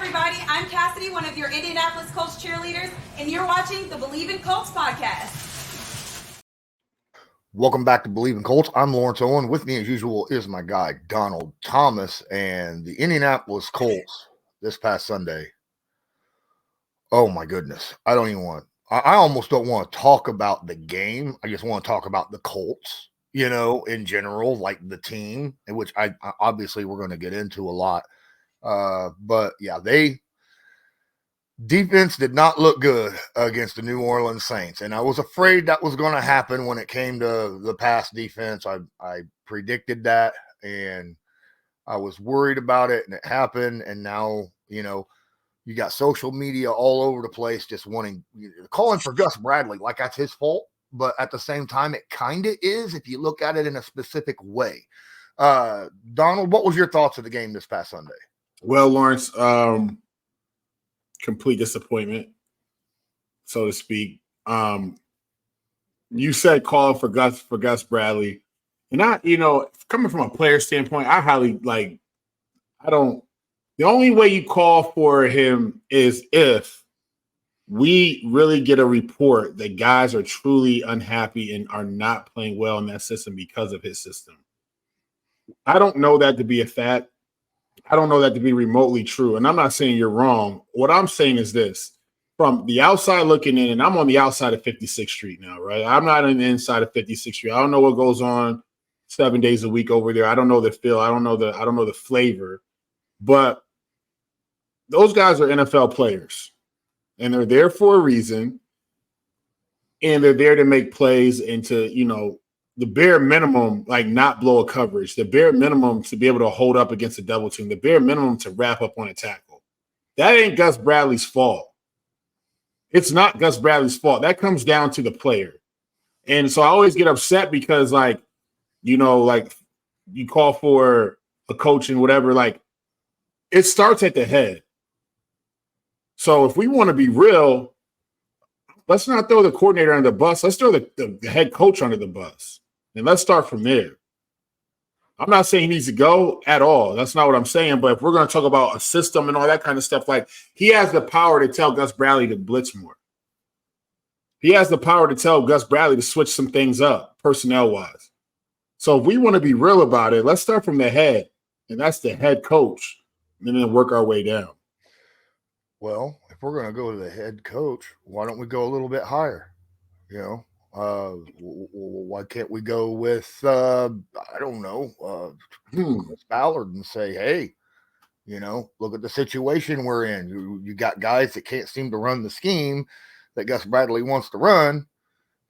everybody. I'm Cassidy, one of your Indianapolis Colts cheerleaders, and you're watching the Believe in Colts podcast. Welcome back to Believe in Colts. I'm Lawrence Owen. With me, as usual, is my guy, Donald Thomas, and the Indianapolis Colts this past Sunday. Oh, my goodness. I almost don't want to talk about the game. I just want to talk about the Colts, in general, like the team, which I obviously we're going to get into a lot. But yeah, defense did not look good against the New Orleans Saints, and I was afraid that was going to happen when it came to the pass defense. I predicted that, and I was worried about it, and it happened. And now, you got social media all over the place just calling for Gus Bradley like that's his fault, but at the same time, it kind of is if you look at it in a specific way. Donald, what was your thoughts of the game this past Sunday? Well, Lawrence, complete disappointment, so to speak. You said calling for Gus Bradley, and coming from a player standpoint, the only way you call for him is if we really get a report that guys are truly unhappy and are not playing well in that system because of his system. I don't know that to be a fact. I don't know that to be remotely true. And I'm not saying you're wrong. What I'm saying is this. From the outside looking in, and I'm on the outside of 56th Street now, right? I'm not on the inside of 56th Street. I don't know what goes on 7 days a week over there. I don't know the feel. I don't know the flavor. But those guys are NFL players. And they're there for a reason. And they're there to make plays and to, the bare minimum, like not blow a coverage, the bare minimum to be able to hold up against a double team, the bare minimum to wrap up on a tackle. That ain't Gus Bradley's fault. It's not Gus Bradley's fault. That comes down to the player. And so I always get upset because, you call for a coach and whatever, it starts at the head. So if we want to be real, let's not throw the coordinator under the bus. Let's throw the head coach under the bus. And let's start from there. I'm not saying he needs to go at all. That's not what I'm saying. But if we're going to talk about a system and all that kind of stuff, he has the power to tell Gus Bradley to blitz more. He has the power to tell Gus Bradley to switch some things up personnel-wise. So if we want to be real about it, let's start from the head. And that's the head coach. And then work our way down. Well, if we're going to go to the head coach, why don't we go a little bit higher? Why can't we go with, Ballard and say, hey, look at the situation we're in. You got guys that can't seem to run the scheme that Gus Bradley wants to run,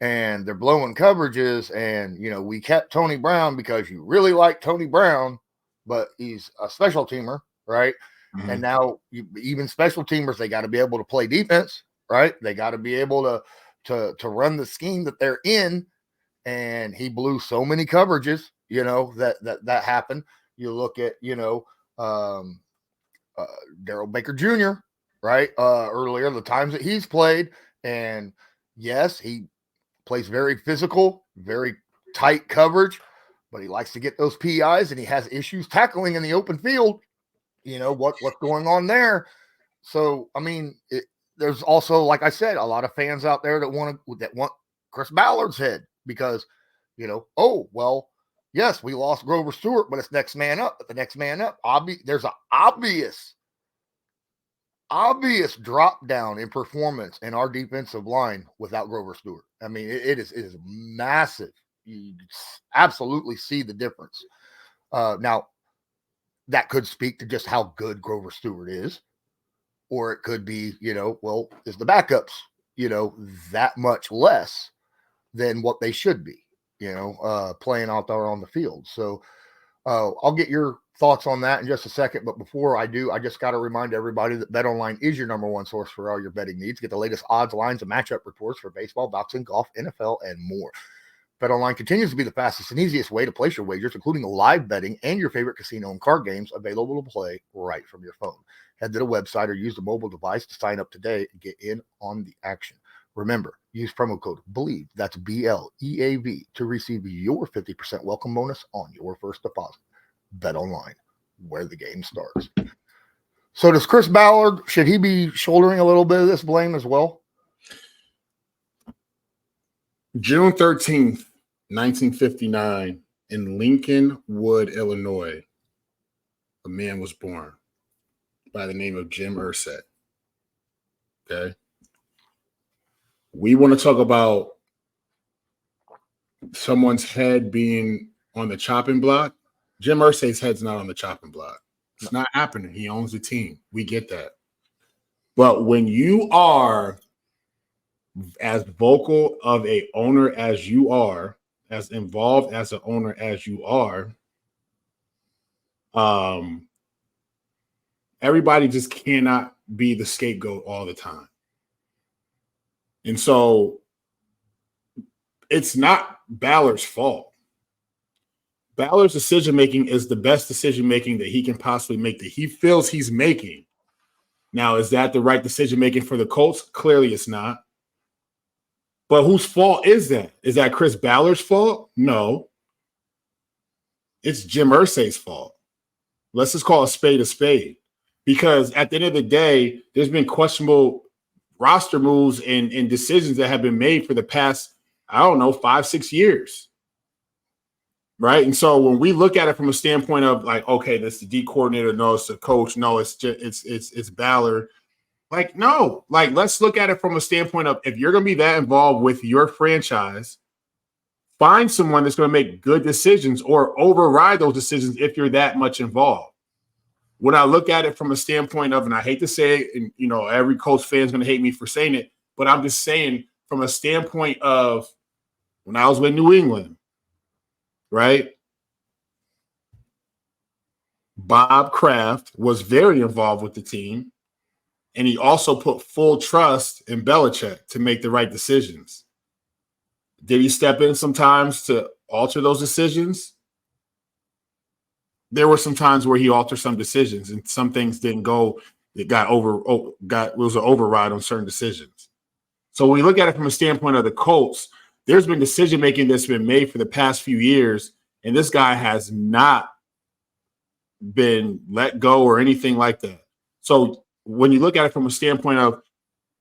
and they're blowing coverages. And, we kept Tony Brown because you really like Tony Brown, but he's a special teamer, right? Mm-hmm. And now even special teamers, they got to be able to play defense, right? They got to be able to run the scheme that they're in. And he blew so many coverages, that happened. You look at, Daryl Baker Jr., right? Earlier, the times that he's played. And yes, he plays very physical, very tight coverage, but he likes to get those PIs and he has issues tackling in the open field. What's going on there. So, there's also, like I said, a lot of fans out there that want Chris Ballard's head because, yes, we lost Grover Stewart, but it's next man up. But the next man up, there's an obvious drop down in performance in our defensive line without Grover Stewart. It is massive. You absolutely see the difference. Now, that could speak to just how good Grover Stewart is. Or it could be, is the backups, that much less than what they should be, playing out there on the field. So I'll get your thoughts on that in just a second. But before I do, I just got to remind everybody that BetOnline is your number one source for all your betting needs. Get the latest odds, lines, and matchup reports for baseball, boxing, golf, NFL, and more. BetOnline continues to be the fastest and easiest way to place your wagers, including live betting and your favorite casino and card games available to play right from your phone. Head to the website or use the mobile device to sign up today and get in on the action. Remember, use promo code BELIEVE, that's BLEAV, to receive your 50% welcome bonus on your first deposit. BetOnline, where the game starts. So does Chris Ballard, should he be shouldering a little bit of this blame as well? June 13th, 1959, in Lincolnwood, Illinois, a man was born by the name of Jim Irsay. Okay. We want to talk about someone's head being on the chopping block. Jim Irsay's head's not on the chopping block. It's not happening. He owns the team. We get that. But when you are as vocal of a owner as you are, as involved as an owner as you are, everybody just cannot be the scapegoat all the time. And so it's not Ballard's fault. Ballard's decision-making is the best decision-making that he can possibly make, that he feels he's making. Now, is that the right decision-making for the Colts? Clearly it's not. But whose fault is that? Is that Chris Ballard's fault? No. It's Jim Irsay's fault. Let's just call a spade. Because at the end of the day, there's been questionable roster moves and decisions that have been made for the past, 5-6 years. Right. And so when we look at it from a standpoint of like, okay, this is the D coordinator, no, it's the coach, no, it's Ballard. Like, no, like, let's look at it from a standpoint of, if you're going to be that involved with your franchise, find someone that's going to make good decisions or override those decisions if you're that much involved. When I look at it from a standpoint of, and I hate to say it, and every Colts fan is going to hate me for saying it, but I'm just saying from a standpoint of when I was with New England, right? Bob Kraft was very involved with the team, and he also put full trust in Belichick to make the right decisions. Did he step in sometimes to alter those decisions? There were some times where he altered some decisions, and some things didn't go. It was an override on certain decisions. So when we look at it from a standpoint of the Colts, there's been decision making that's been made for the past few years, and this guy has not been let go or anything like that. So when you look at it from a standpoint of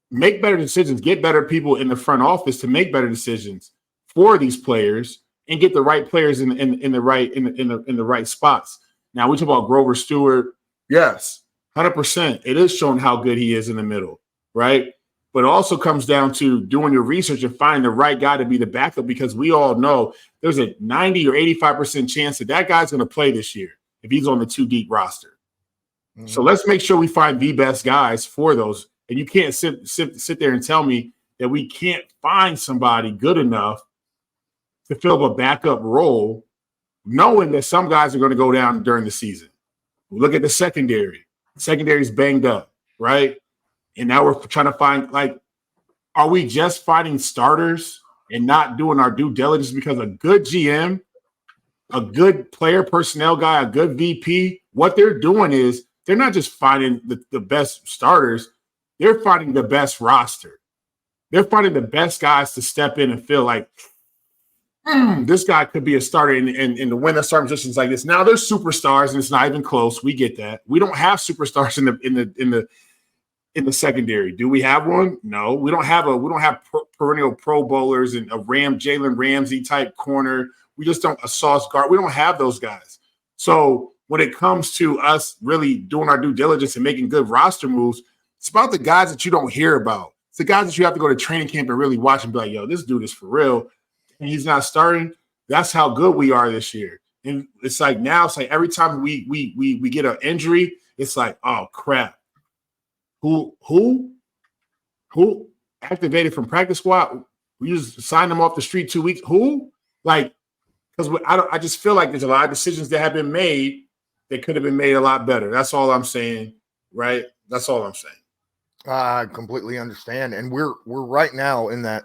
make better decisions, get better people in the front office to make better decisions for these players, and get the right players in the right spots. Now we talk about Grover Stewart. Yes, 100%. It is showing how good he is in the middle, right? But it also comes down to doing your research and finding the right guy to be the backup, because we all know there's a 90 or 85% chance that guy's going to play this year if he's on the 2-deep roster. Mm-hmm. So let's make sure we find the best guys for those. And you can't sit there and tell me that we can't find somebody good enough to fill up a backup role, knowing that some guys are going to go down during the season. Look at the secondary. Secondary's banged up, right? And now we're trying to find, like, are we just finding starters and not doing our due diligence? Because a good GM, a good player personnel guy, a good VP, what they're doing is they're not just finding the best starters, they're finding the best roster. They're finding the best guys to step in and feel like, this guy could be a starter in the win the starting positions like this. Now there's superstars, and it's not even close. We get that. We don't have superstars in the secondary. Do we have one? No, we don't have perennial Pro Bowlers and a Jalen Ramsey type corner. We just don't a Sauce Gardner. We don't have those guys. So when it comes to us really doing our due diligence and making good roster moves, it's about the guys that you don't hear about. It's the guys that you have to go to training camp and really watch and be like, yo, this dude is for real. And he's not starting. That's how good we are this year. And it's like now, it's like every time we get an injury, it's like, oh crap. Who activated from practice squad? We just signed them off the street 2 weeks. Who? Like, because I just feel like there's a lot of decisions that have been made that could have been made a lot better. That's all I'm saying, right? That's all I'm saying. I completely understand, and we're right now in that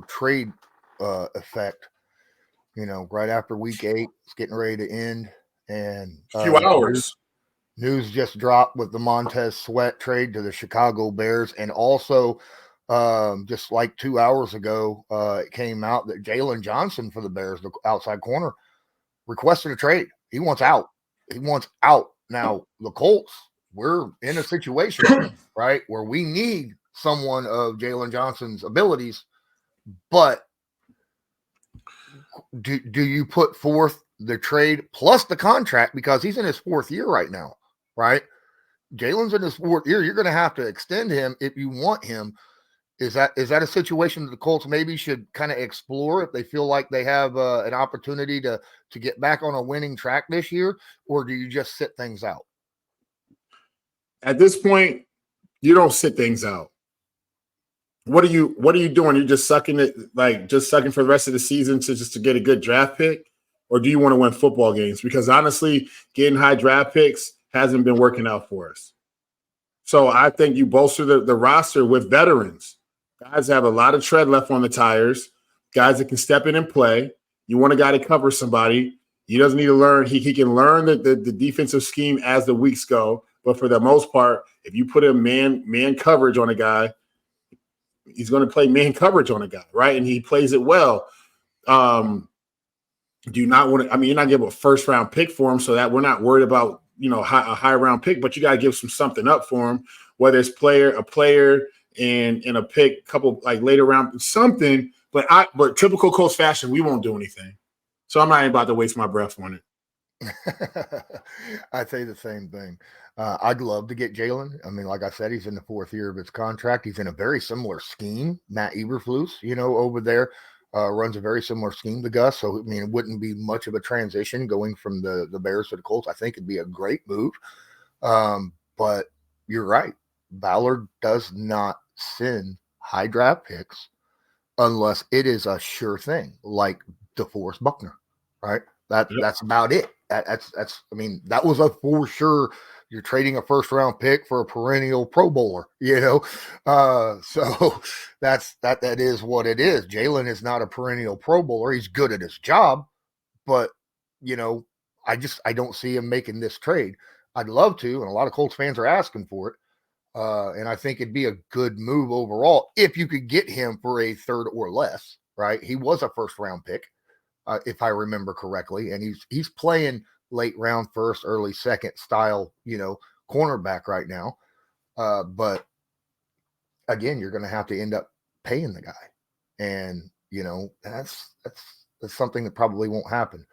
trade effect. Right after week 8, it's getting ready to end, and a few hours. News just dropped with the Montez Sweat trade to the Chicago Bears, and also just like 2 hours ago, it came out that Jalen Johnson for the Bears, the outside corner, requested a trade. He wants out. Now the Colts we're in a situation, right, where we need someone of Jalen Johnson's abilities, but do you put forth the trade plus the contract, because he's in his 4th year right now, right? Jalen's in his 4th year. You're going to have to extend him if you want him. Is that a situation that the Colts maybe should kind of explore if they feel like they have an opportunity to get back on a winning track this year, or do you just sit things out? At this point, you don't sit things out. What are you doing? You're just sucking it, like just sucking for the rest of the season to get a good draft pick, or do you want to win football games? Because honestly, getting high draft picks hasn't been working out for us. So I think you bolster the roster with veterans. Guys have a lot of tread left on the tires, guys that can step in and play. You want a guy to cover somebody. He doesn't need to learn. He can learn the defensive scheme as the weeks go. But for the most part, if you put a man coverage on a guy, he's going to play man coverage on a guy, right? And he plays it well. Do you not want to – I mean, you're not giving a first-round pick for him, so that we're not worried about, a high-round pick, but you got to give something up for him, whether it's a player and a pick, couple like later round, something. But typical Colts fashion, we won't do anything. So I'm not even about to waste my breath on it. I'd say the same thing. I'd love to get Jalen. I mean, like I said, he's in the 4th year of his contract. He's in a very similar scheme. Matt Eberflus, over there, runs a very similar scheme to Gus. So, I mean, it wouldn't be much of a transition going from the Bears to the Colts. I think it'd be a great move. But you're right. Ballard does not send high draft picks unless it is a sure thing, like DeForest Buckner, right? That's about it. That's I mean, that was a for sure. You're trading a first-round pick for a perennial Pro Bowler, so that is what it is. Jalen is not a perennial Pro Bowler. He's good at his job, but I don't see him making this trade. I'd love to, and a lot of Colts fans are asking for it. And I think it'd be a good move overall if you could get him for a 3rd or less, right? He was a first-round pick, if I remember correctly, and he's playing late round 1st, early 2nd style, cornerback right now. But again, you're going to have to end up paying the guy, and that's something that probably won't happen.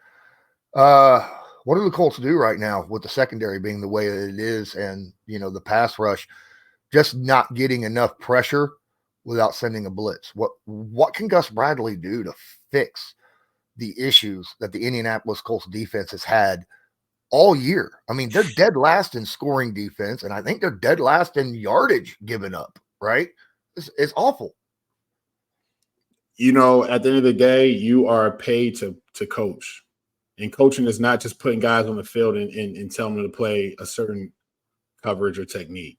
What do the Colts do right now with the secondary being the way that it is, and the pass rush just not getting enough pressure without sending a blitz? What can Gus Bradley do to fix the issues that the Indianapolis Colts defense has had all year? I mean, they're dead last in scoring defense, and I think they're dead last in yardage given up, right? It's awful. At the end of the day, you are paid to coach. And coaching is not just putting guys on the field and telling them to play a certain coverage or technique.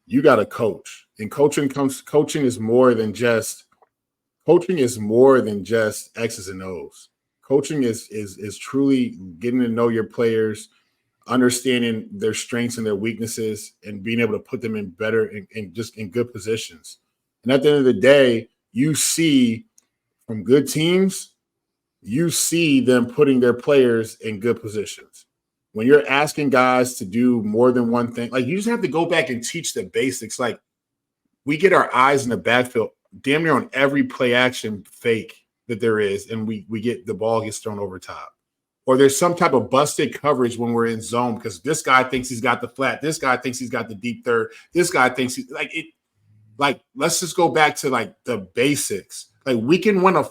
You got to coach. And coaching is more than just X's and O's. Coaching is truly getting to know your players, understanding their strengths and their weaknesses, and being able to put them in better and just in good positions. And at the end of the day, you see from good teams, you see them putting their players in good positions. When you're asking guys to do more than one thing, like you just have to go back and teach the basics. Like we get our eyes in the backfield damn near on every play action fake that there is, and we get the ball gets thrown over top. Or there's some type of busted coverage when we're in zone because this guy thinks he's got the flat, this guy thinks he's got the deep third, this guy thinks let's just go back to like the basics. Like we can win a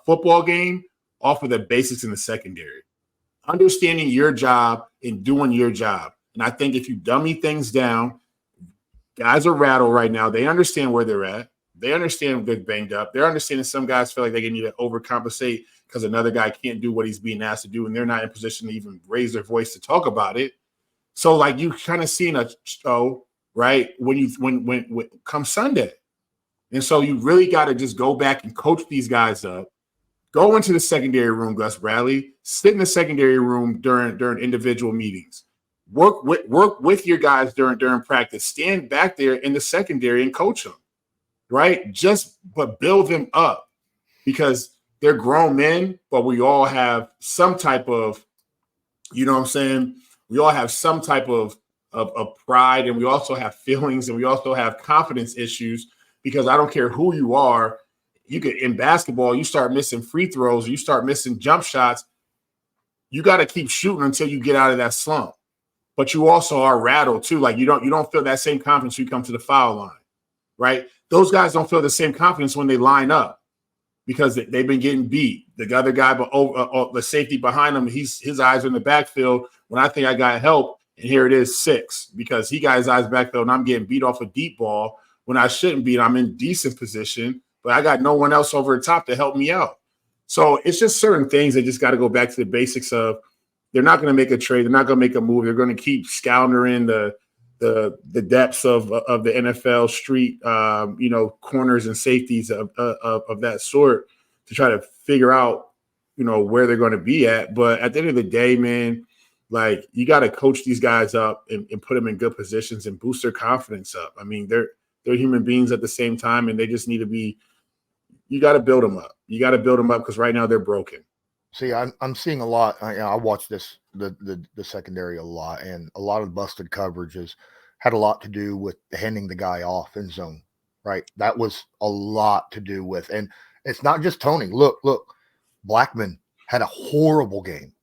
football game off of the basics in the secondary. Understanding your job and doing your job. And I think if you dummy things down, guys are rattled right now. They understand where they're at. They understand they're banged up. They're understanding some guys feel like they need to overcompensate because another guy can't do what he's being asked to do, and they're not in position to even raise their voice to talk about it. So, like, you kind of seen a show, right, when come Sunday. And so you really got to just go back and coach these guys up. Go into the secondary room, Gus Bradley. Sit in the secondary room during individual meetings. Work with your guys during practice. Stand back there in the secondary and coach them, right? But build them up because they're grown men, but we all have some type of, you know what I'm saying? We all have some type of of pride, and we also have feelings, and we also have confidence issues, because I don't care who you are. You could, in basketball, you start missing free throws, you start missing jump shots. You got to keep shooting until you get out of that slump. But you also are rattled too. Like you don't feel that same confidence when you come to the foul line, right? Those guys don't feel the same confidence when they line up because they've been getting beat. The other guy, the safety behind him, his eyes are in the backfield. When I think I got help, and here it is 6 because he got his eyes backfield and I'm getting beat off a deep ball when I shouldn't be. And I'm in decent position, but I got no one else over the top to help me out. So it's just certain things that just got to go back to the basics of. They're not going to make a trade. They're not going to make a move. They're going to keep scoundering the depths of the NFL street, corners and safeties of that sort to try to figure out, where they're going to be at. But at the end of the day, man, like you got to coach these guys up and put them in good positions and boost their confidence up. I mean, they're human beings at the same time, and they just need to be. You got to build them up. You got to build them up because right now they're broken. See, I'm seeing a lot. I watch the secondary a lot, and a lot of busted coverages had a lot to do with handing the guy off in zone, right? That was a lot to do with, and it's not just Tony. Look, Blackman had a horrible game.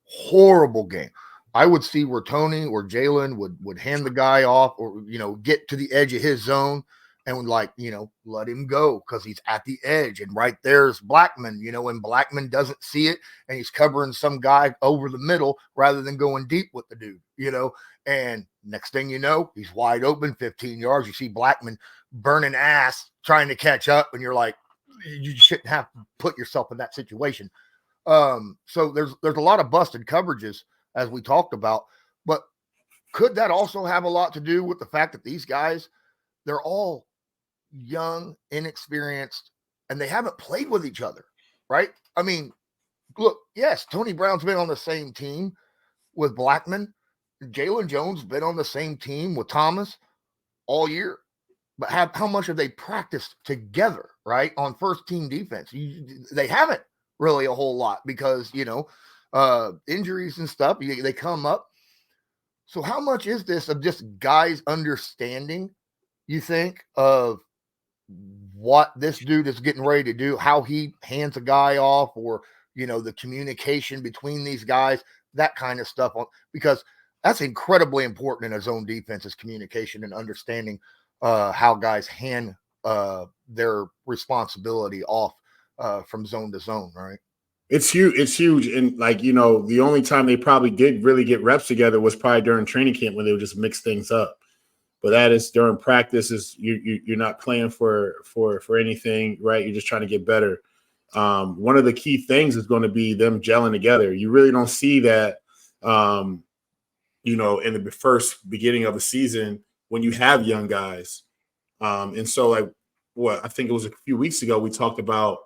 I would see where Tony or Jalen would hand the guy off, or get to the edge of his zone and would let him go because he's at the edge. And right there's Blackman, and Blackman doesn't see it and he's covering some guy over the middle rather than going deep with the dude, and next thing you know, he's wide open 15 yards. You see Blackman burning ass trying to catch up, and you're like, you shouldn't have to put yourself in that situation. So there's a lot of busted coverages as we talked about, but could that also have a lot to do with the fact that these guys, they're all young, inexperienced, and they haven't played with each other, right? I mean, look, yes, Tony Brown's been on the same team with Blackman. Jalen Jones been on the same team with Thomas all year. But how much have they practiced together, right, on first team defense? They haven't really a whole lot because, injuries and stuff, they come up. So how much is this of just guys understanding, you think, of what this dude is getting ready to do, how he hands a guy off, or, the communication between these guys, that kind of stuff, because that's incredibly important in a zone defense is communication and understanding how guys hand their responsibility off from zone to zone, right? It's huge. It's huge. And the only time they probably did really get reps together was probably during training camp when they would just mix things up. But that is during practice. Is you're not playing for anything, right? You're just trying to get better. One of the key things is going to be them gelling together. You really don't see that, in the first beginning of the season when you have young guys. And so I think it was a few weeks ago, we talked about,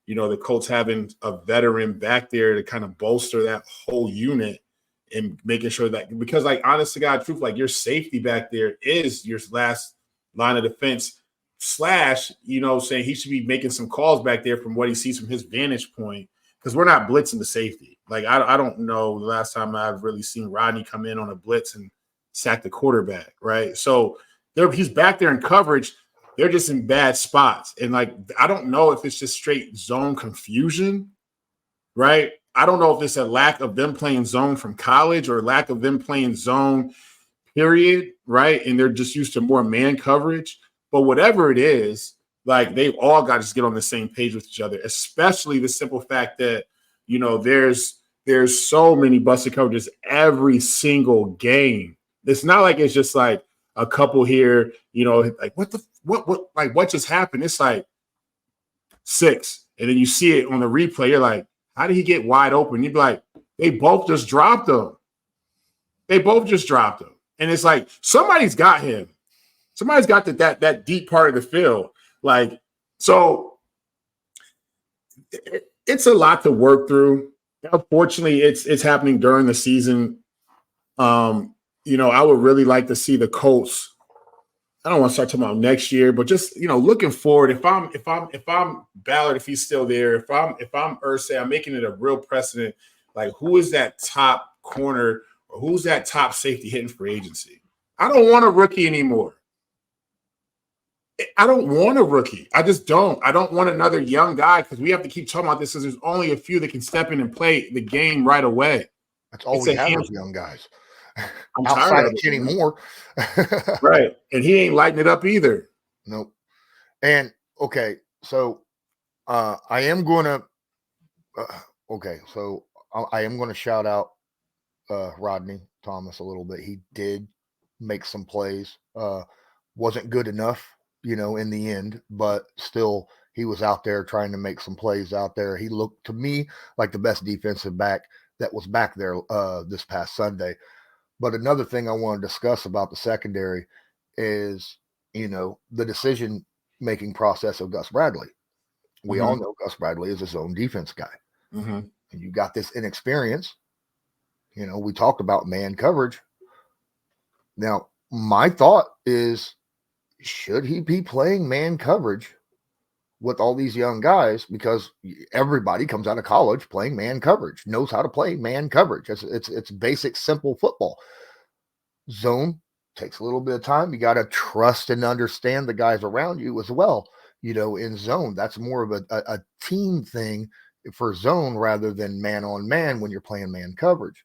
the Colts having a veteran back there to kind of bolster that whole unit and making sure that, because honest to God truth, your safety back there is your last line of defense / saying he should be making some calls back there from what he sees from his vantage point, because we're not blitzing the safety. I don't know the last time I've really seen Rodney come in on a blitz and sack the quarterback, right? So he's back there in coverage. They're just in bad spots. And I don't know if it's just straight zone confusion, right? I don't know if it's a lack of them playing zone from college or lack of them playing zone, period, right? And they're just used to more man coverage. But whatever it is, they've all got to just get on the same page with each other, especially the simple fact that, there's so many busted coverages every single game. It's not like it's just a couple here, what just happened? It's 6. And then you see it on the replay. You're like, how did he get wide open? You'd be like, they both just dropped him. And it's somebody's got him. Somebody's got that deep part of the field. So it's a lot to work through. Unfortunately, it's happening during the season. I would really like to see the Colts. I don't want to start talking about next year, but just looking forward. If I'm Ballard, if he's still there, if I'm Irsay, I'm making it a real precedent. Who is that top corner or who's that top safety hitting free agency? I don't want a rookie anymore. I don't want a rookie. I just don't. I don't want another young guy because we have to keep talking about this because there's only a few that can step in and play the game right away. That's all we have is young guys. I'm outside tired of Kenny Moore. Right. And he ain't lighting it up either. Nope. And okay, so I am going to I am going to shout out Rodney Thomas a little bit. He did make some plays. Wasn't good enough, in the end, but still he was out there trying to make some plays out there. He looked to me like the best defensive back that was back there this past Sunday. But another thing I want to discuss about the secondary is, the decision-making process of Gus Bradley. We all know Gus Bradley is his own defense guy. And you got this inexperience. We talked about man coverage. Now, my thought is, should he be playing man coverage with all these young guys? Because everybody comes out of college playing man coverage, knows how to play man coverage. It's basic, simple football. Zone takes a little bit of time. You got to trust and understand the guys around you as well. In zone, that's more of a team thing for zone rather than man on man when you're playing man coverage.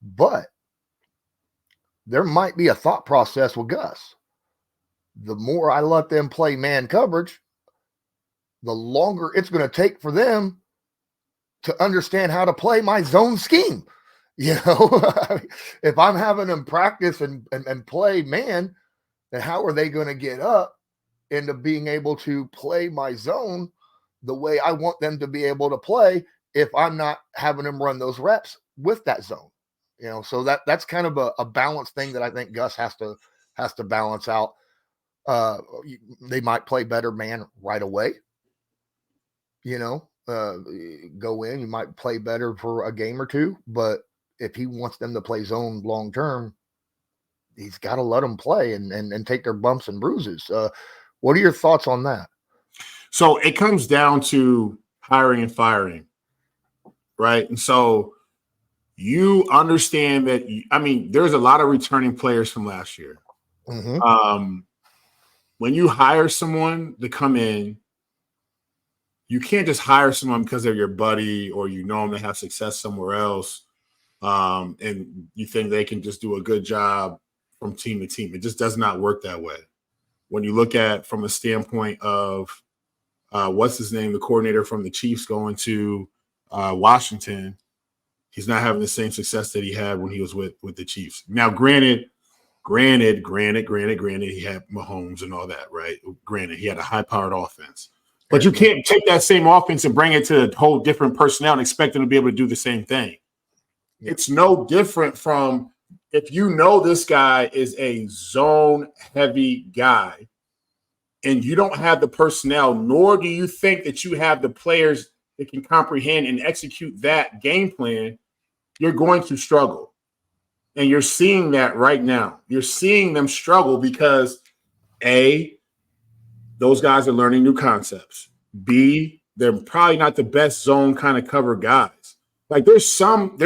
But there might be a thought process with Gus. The more I let them play man coverage, the longer it's going to take for them to understand how to play my zone scheme. If I'm having them practice and play man, then how are they going to get up into being able to play my zone the way I want them to be able to play if I'm not having them run those reps with that zone? So that's kind of a balance thing that I think Gus has to balance out. They might play better man right away. Go in, you might play better for a game or two, but if he wants them to play zone long term, he's got to let them play and take their bumps and bruises. What are your thoughts on that? So it comes down to hiring and firing, right? And so you understand that, there's a lot of returning players from last year. When you hire someone to come in, you can't just hire someone because they're your buddy or them to have success somewhere else, and you think they can just do a good job from team to team. It just does not work that way. When you look at from a standpoint of what's his name, the coordinator from the Chiefs going to Washington, he's not having the same success that he had when he was with the Chiefs. Now, granted, he had Mahomes and all that, right? Granted, he had a high-powered offense. But you can't take that same offense and bring it to a whole different personnel and expect them to be able to do the same thing. It's no different from if this guy is a zone-heavy guy and you don't have the personnel, nor do you think that you have the players that can comprehend and execute that game plan, you're going to struggle. And you're seeing that right now. You're seeing them struggle because, A, those guys are learning new concepts. B, they're probably not the best zone kind of cover guys. Like there's some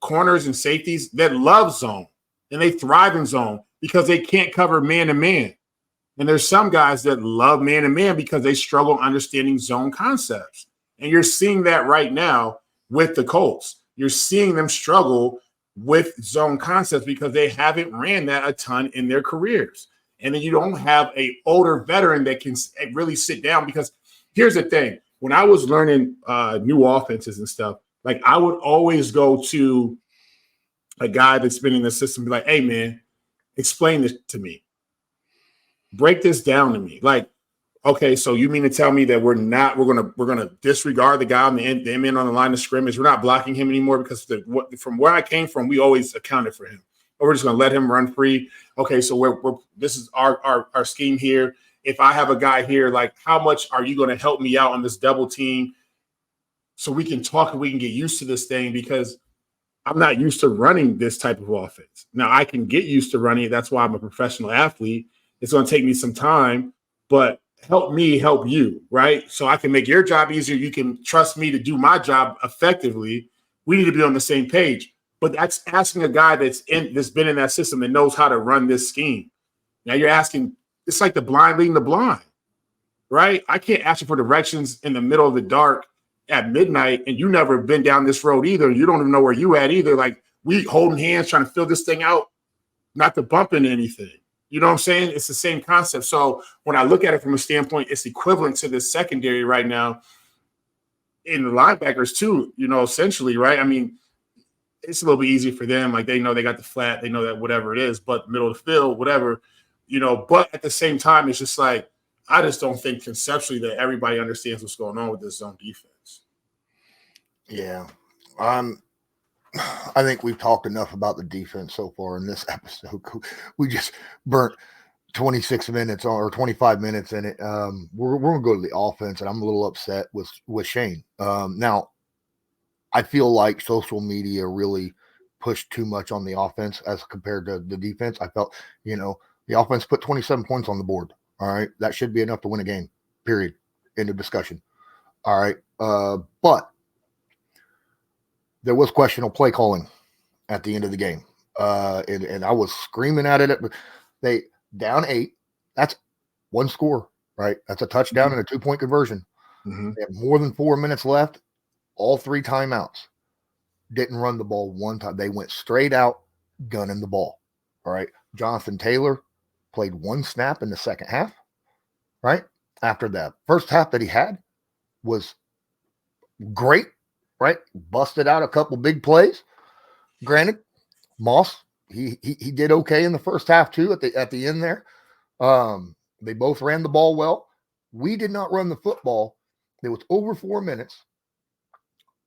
corners and safeties that love zone and they thrive in zone because they can't cover man to man. And there's some guys that love man to man because they struggle understanding zone concepts. And you're seeing that right now with the Colts. You're seeing them struggle with zone concepts because they haven't ran that a ton in their careers. And then you don't have an older veteran that can really sit down because here's the thing. When I was learning new offenses and stuff, like I would always go to a guy that's been in the system and be like, hey, man, explain this to me. Break this down to me. Like, okay, so you mean to tell me that we're gonna disregard the guy on the end on the line of scrimmage? We're not blocking him anymore because from where I came from, we always accounted for him. Or we're just gonna let him run free. Okay, so this is our scheme here. If I have a guy here, like how much are you gonna help me out on this double team so we can talk and we can get used to this thing because I'm not used to running this type of offense. Now I can get used to running it. That's why I'm a professional athlete. It's going to take me some time, but help me help you, right? So I can make your job easier. You can trust me to do my job effectively. We need to be on the same page. But that's asking a guy that's been in that system and knows how to run this scheme. Now you're asking, it's like the blind leading the blind, right? I can't ask you for directions in the middle of the dark at midnight, and you never been down this road either. You don't even know where you at either. Like, we holding hands trying to fill this thing out, not to bump into anything. You know what I'm saying? It's the same concept. So when I look at it from a standpoint, it's equivalent to the secondary right now in the linebackers too, essentially, right? I mean, it's a little bit easy for them. Like, they know they got the flat, they know that whatever it is, but middle of the field, whatever, but at the same time, it's just like, I just don't think conceptually that everybody understands what's going on with this zone defense. Yeah. I think we've talked enough about the defense so far in this episode. We just burnt 26 minutes or 25 minutes in it. We're going to go to the offense, and I'm a little upset with Shane. Now, I feel like social media really pushed too much on the offense as compared to the defense. I felt, the offense put 27 points on the board. All right. That should be enough to win a game, period. End of discussion. All right. But there was questionable play calling at the end of the game. And I was screaming at it. They down 8. That's one score, right? That's a touchdown and a 2-point conversion. Mm-hmm. They had more than 4 minutes left. All 3 timeouts. Didn't run the ball one time. They went straight out, gunning the ball. All right. Jonathan Taylor played 1 snap in the second half, right? After that first half that he had was great, right? Busted out a couple big plays. Granted, Moss, he did okay in the first half too at the end there. They both ran the ball well. We did not run the football. There was over 4 minutes,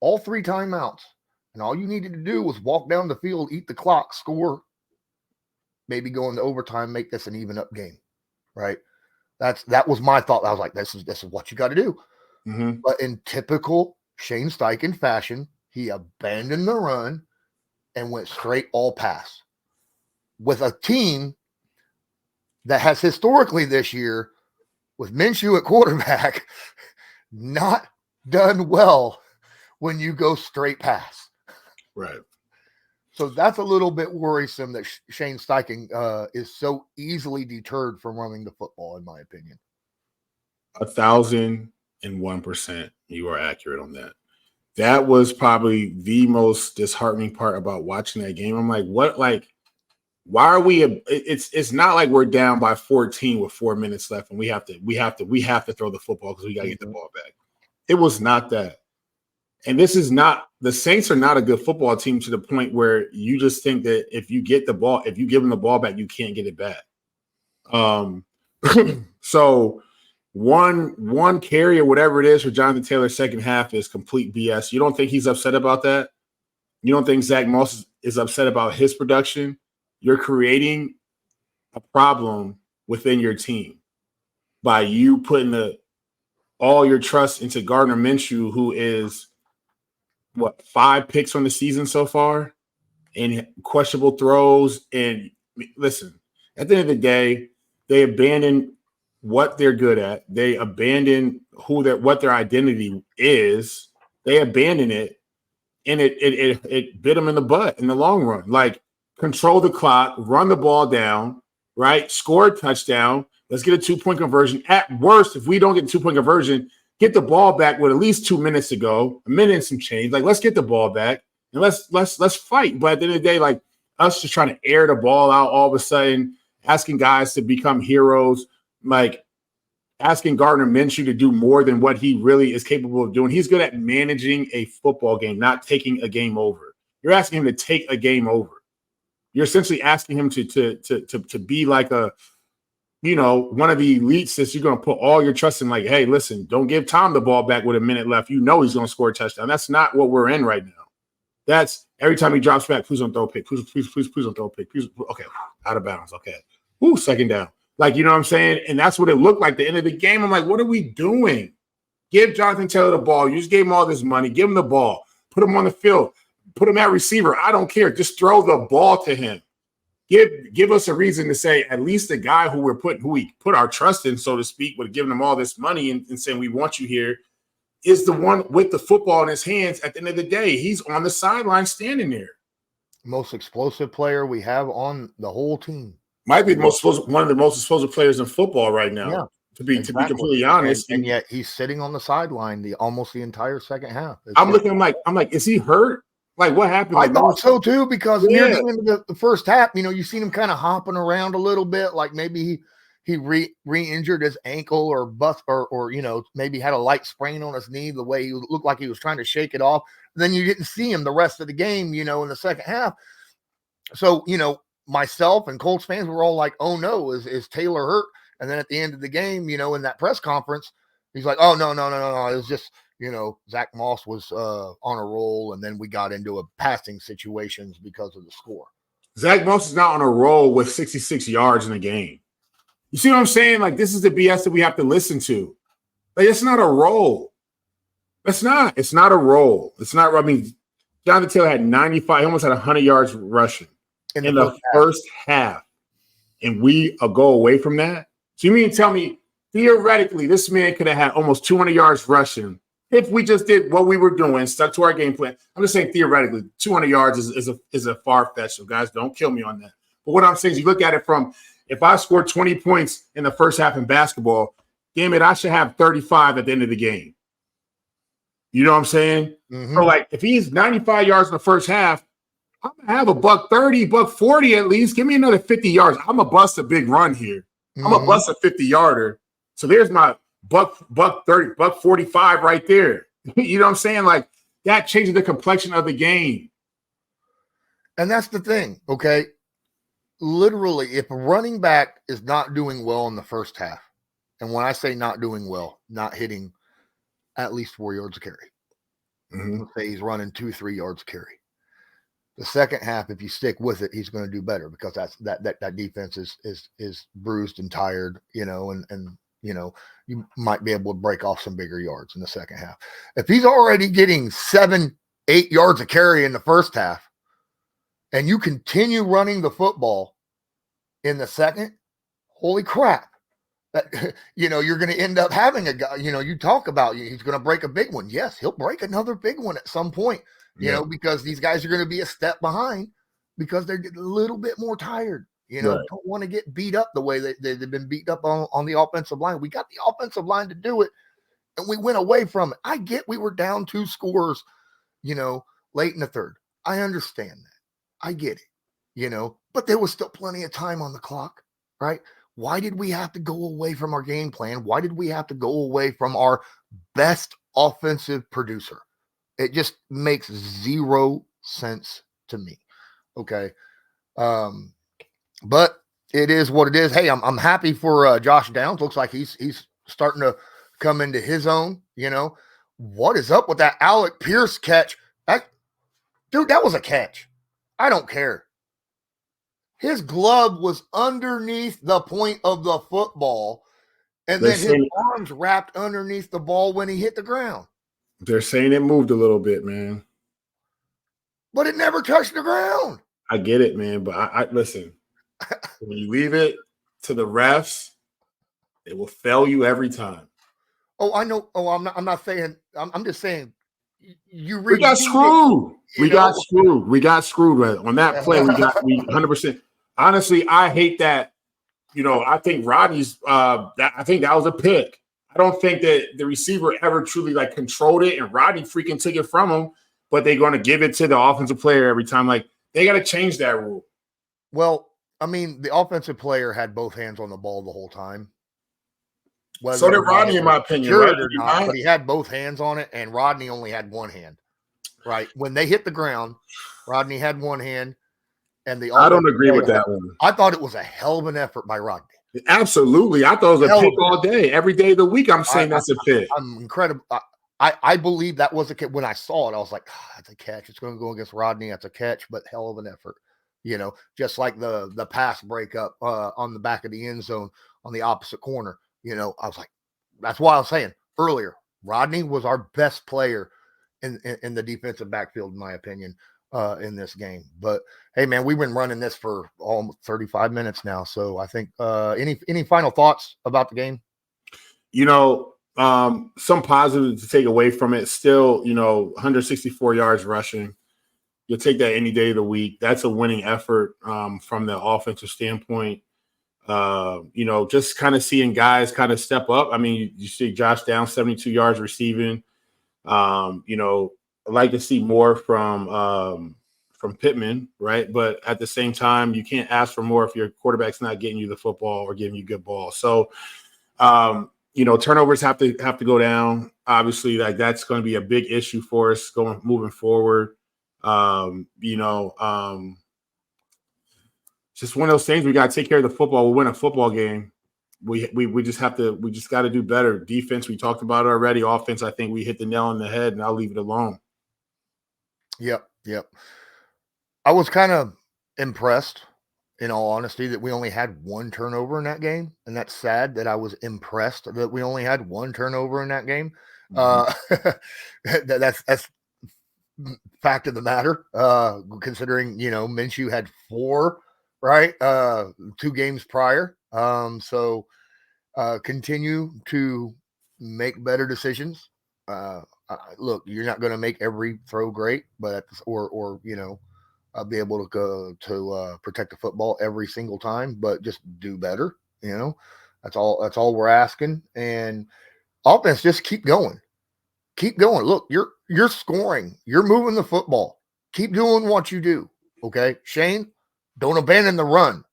all 3 timeouts, and all you needed to do was walk down the field, eat the clock, score, maybe go into overtime, make this an even up game, right? That was my thought. I was like, this is what you got to do. Mm-hmm. But in typical Shane Steichen fashion, he abandoned the run and went straight all pass with a team that has historically this year, with Minshew at quarterback, not done well when you go straight pass. Right. So that's a little bit worrisome that Shane Steichen is so easily deterred from running the football, in my opinion. 1,001%, you are accurate on that. That was probably the most disheartening part about watching that game. I'm like, what? Like, why are we? It's not like we're down by 14 with 4 minutes left, and we have to throw the football because we got to get the ball back. It was not that. And this is not, the Saints are not a good football team to the point where you just think that if you give them the ball back, you can't get it back. So one carry or whatever it is for Jonathan Taylor second half is complete BS. You don't think he's upset about that? You don't think Zach Moss is upset about his production? You're creating a problem within your team by you putting all your trust into Gardner Minshew, who is 5 picks on the season so far and questionable throws. And listen, at the end of the day, they abandon what they're good at. They abandon what their identity is. They abandon it, and it bit them in the butt in the long run. Like, control the clock, run the ball down, right? Score a touchdown. Let's get a 2-point conversion. At worst, if we don't get a 2-point conversion, get the ball back with at least 2 minutes to go, a minute and some change. Like, let's get the ball back and let's fight. But at the end of the day, like, us just trying to air the ball out all of a sudden, asking guys to become heroes, like asking Gardner Minshew to do more than what he really is capable of doing. He's good at managing a football game, not taking a game over. You're asking him to take a game over. You're essentially asking him to be like one of the elites that you're going to put all your trust in. Like, hey, listen, don't give Tom the ball back with a minute left. You know he's going to score a touchdown. That's not what we're in right now. That's every time he drops back, please don't throw a pick. Please don't throw a pick. Please, okay, out of bounds. Okay, second down. Like, you know what I'm saying? And that's what it looked like at the end of the game. I'm like, what are we doing? Give Jonathan Taylor the ball. You just gave him all this money. Give him the ball. Put him on the field. Put him at receiver. I don't care. Just throw the ball to him. Give us a reason to say at least the guy who we put our trust in, so to speak, with giving him all this money and saying we want you here, is the one with the football in his hands. At the end of the day, he's on the sideline standing there. most explosive player we have on the whole team. Might be one of the most explosive players in football right now. Yeah, to be completely and, honest. and yet he's sitting on the sideline almost the entire second half. I'm like, is he hurt? Like, what happened? I thought so too, because near the end of the first half, you seen him kind of hopping around a little bit, like maybe he re-injured his ankle or bust or maybe had a light sprain on his knee, the way he looked like he was trying to shake it off. And then you didn't see him the rest of the game, in the second half. So, myself and Colts fans were all like, oh no, is Taylor hurt? And then at the end of the game, in that press conference, he's like, oh, no. It was just, Zach Moss was on a roll, and then we got into a passing situations because of the score. Zach Moss is not on a roll with 66 yards in a game. You see what I'm saying? Like, this is the BS that we have to listen to. Like, it's not a roll. It's not a roll. It's not. I mean, Jonathan Taylor had 95. He almost had 100 yards rushing in the first half. And we go away from that? So you mean to tell me, theoretically, this man could have had almost 200 yards rushing if we just did what we were doing, stuck to our game plan. I'm just saying theoretically, 200 yards is a far-fetched. So guys, don't kill me on that. But what I'm saying is, you look at it from, if I scored 20 points in the first half in basketball, damn it, I should have 35 at the end of the game. You know what I'm saying? Mm-hmm. So, like, if he's 95 yards in the first half, I'm going to have $130, $140 at least. Give me another 50 yards. I'm going to bust a big run here. Mm-hmm. I'm going to bust a 50-yarder. So there's my $130, $145 right there. You know what I'm saying? Like, that changes the complexion of the game. And that's the thing, okay? Literally, if a running back is not doing well in the first half, and when I say not doing well, not hitting at least 4 yards a carry. Mm-hmm. Let's say he's running 2-3 yards a carry. The second half, if you stick with it, he's going to do better, because that defense is bruised and tired, and you might be able to break off some bigger yards in the second half. If he's already getting 7-8 yards a carry in the first half, and you continue running the football in the second, holy crap. That, you're going to end up having a guy, you talk about, he's going to break a big one. Yes, he'll break another big one at some point, because these guys are going to be a step behind, because they're a little bit more tired, right. Don't want to get beat up the way they've been beat up on the offensive line. We got the offensive line to do it, and we went away from it. I get we were down 2 scores, late in the third. I understand that. I get it, but there was still plenty of time on the clock, right? Why did we have to go away from our game plan? Why did we have to go away from our best offensive producer? It just makes zero sense to me. Okay. But it is what it is. Hey, I'm happy for Josh Downs. Looks like he's starting to come into his own, What is up with that Alec Pierce catch? Dude, that was a catch. I don't care. His glove was underneath the point of the football, and then his arms wrapped underneath the ball when he hit the ground. They're saying it moved a little bit, man. But it never touched the ground. I get it, man. But I listen, when you leave it to the refs, it will fail you every time. Oh, I know. Oh, I'm not saying. I'm just saying. We got screwed. We got screwed on that play. We 100%. Honestly, I hate that. I think Rodney's. I think that was a pick. I don't think that the receiver ever truly controlled it, and Rodney freaking took it from him. But they're going to give it to the offensive player every time. Like, they got to change that rule. Well, I mean, the offensive player had both hands on the ball the whole time. So did Rodney, in my opinion, right? Or not, but he had both hands on it, and Rodney only had one hand. Right when they hit the ground, Rodney had one hand, and I don't agree with that one. I thought it was a hell of an effort by Rodney. Absolutely, I thought it was a pick all day, every day of the week. I'm saying that's a pick. I'm incredible. I believe that was a catch. When I saw it, I was like, that's a catch. It's going to go against Rodney. That's a catch, but hell of an effort. Just like the pass breakup on the back of the end zone on the opposite corner. I was like, that's why I was saying earlier, Rodney was our best player in the defensive backfield, in my opinion, in this game. But hey, man, we've been running this for almost 35 minutes now. So I think any final thoughts about the game? Some positive to take away from it. Still, 164 yards rushing. You'll take that any day of the week. That's a winning effort from the offensive standpoint. Just kind of seeing guys kind of step up. I mean, you see Josh Downs, 72 yards receiving. I'd like to see more from Pittman, right? But at the same time, you can't ask for more if your quarterback's not getting you the football or giving you good ball. So, turnovers have to go down. Obviously, like that's going to be a big issue for us moving forward. Just one of those things. We got to take care of the football. We'll win a football game. We just got to do better. Defense, we talked about it already. Offense, I think we hit the nail on the head, and I'll leave it alone. Yep. I was kind of impressed, in all honesty, that we only had one turnover in that game, and that's sad that I was impressed that we only had one turnover in that game. That's fact of the matter. Considering Minshew had 4, right? 2 games prior. So continue to make better decisions. Look, you're not going to make every throw great, but be able to protect the football every single time, but just do better. That's all we're asking. And offense, just keep going. Look, you're scoring. You're moving the football. Keep doing what you do. Okay, Shane, don't abandon the run.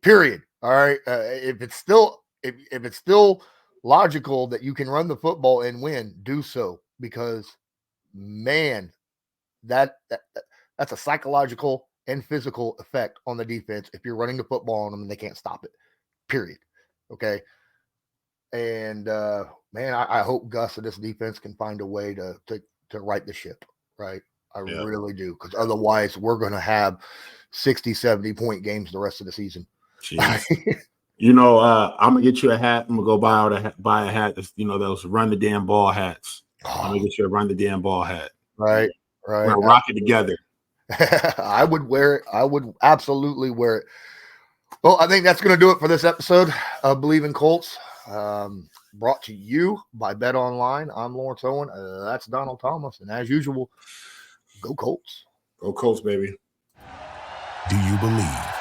Period. All right. If it's still logical that you can run the football and win, do so, because man, that's a psychological and physical effect on the defense if you're running the football on them and they can't stop it. Period. Okay. And man, I hope Gus and this defense can find a way to right the ship. Right. I really do. Because otherwise we're going to have 60, 70 point games the rest of the season. I'm gonna get you a hat. I'm gonna go buy a hat. That's, those run the damn ball hats. I'm gonna get you a run the damn ball hat. Right. We're gonna rock it together. I would wear it. I would absolutely wear it. Well, I think that's gonna do it for this episode of Believe in Colts. Brought to you by Bet Online. I'm Lawrence Owen. That's Donald Thomas, and as usual, go Colts. Go Colts, baby. Do you believe?